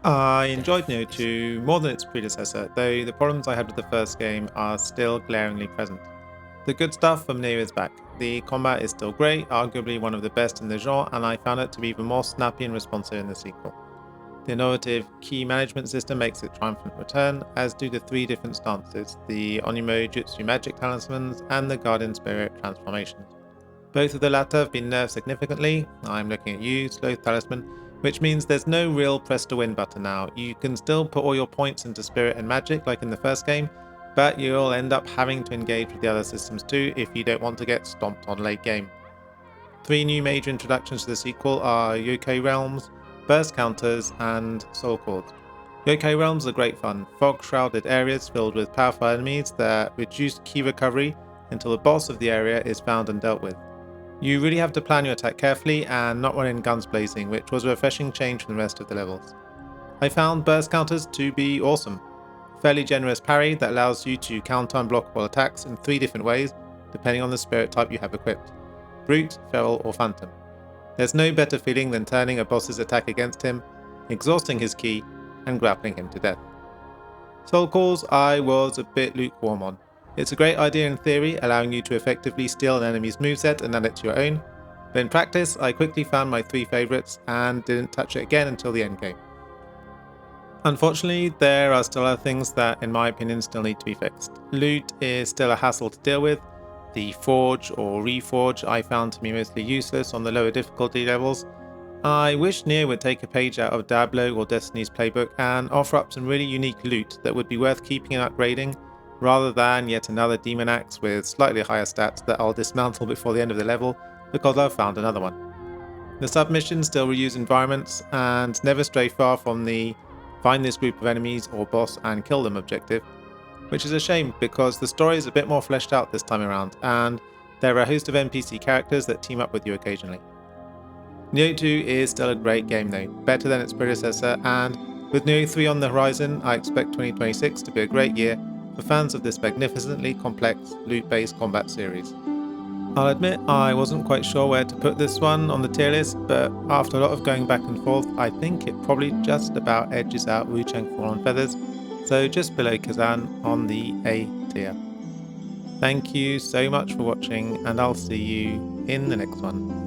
I enjoyed Nioh 2 more than its predecessor, though the problems I had with the first game are still glaringly present. The good stuff from Nioh is back. The combat is still great, arguably one of the best in the genre, and I found it to be even more snappy and responsive in the sequel. The innovative key management system makes its triumphant return, as do the three different stances, the Onimo Jutsu magic talismans and the Guardian Spirit transformations. Both of the latter have been nerfed significantly. I'm looking at you, Sloth Talisman, which means there's no real press to win button now. You can still put all your points into Spirit and Magic like in the first game, but you'll end up having to engage with the other systems too if you don't want to get stomped on late game. Three new major introductions to the sequel are Yokai Realms, Burst Counters, and Soul Cords. Yokai Realms are great fun, fog-shrouded areas filled with powerful enemies that reduce key recovery until the boss of the area is found and dealt with. You really have to plan your attack carefully and not run in guns blazing, which was a refreshing change from the rest of the levels. I found burst counters to be awesome. A fairly generous parry that allows you to counter unblockable attacks in 3 different ways, depending on the spirit type you have equipped: Brute, Feral, or Phantom. There's no better feeling than turning a boss's attack against him, exhausting his ki, and grappling him to death. Soul Calls I was a bit lukewarm on. It's a great idea in theory, allowing you to effectively steal an enemy's moveset and add it to your own, but in practice I quickly found my 3 favourites and didn't touch it again until the endgame. Unfortunately, there are still other things that in my opinion still need to be fixed. Loot is still a hassle to deal with. The Forge or Reforge I found to be mostly useless on the lower difficulty levels. I wish Nioh would take a page out of Diablo or Destiny's playbook and offer up some really unique loot that would be worth keeping and upgrading, rather than yet another demon axe with slightly higher stats that I'll dismantle before the end of the level because I've found another one. The submissions still reuse environments and never stray far from the find this group of enemies or boss and kill them objective, which is a shame because the story is a bit more fleshed out this time around and there are a host of NPC characters that team up with you occasionally. Nioh 2 is still a great game though, better than its predecessor, and with Nioh 3 on the horizon, I expect 2026 to be a great year for fans of this magnificently complex loot-based combat series. I'll admit I wasn't quite sure where to put this one on the tier list, but after a lot of going back and forth, I think it probably just about edges out Wu Chang Fallen Feathers, so just below Kazan on the A tier. Thank you so much for watching, and I'll see you in the next one.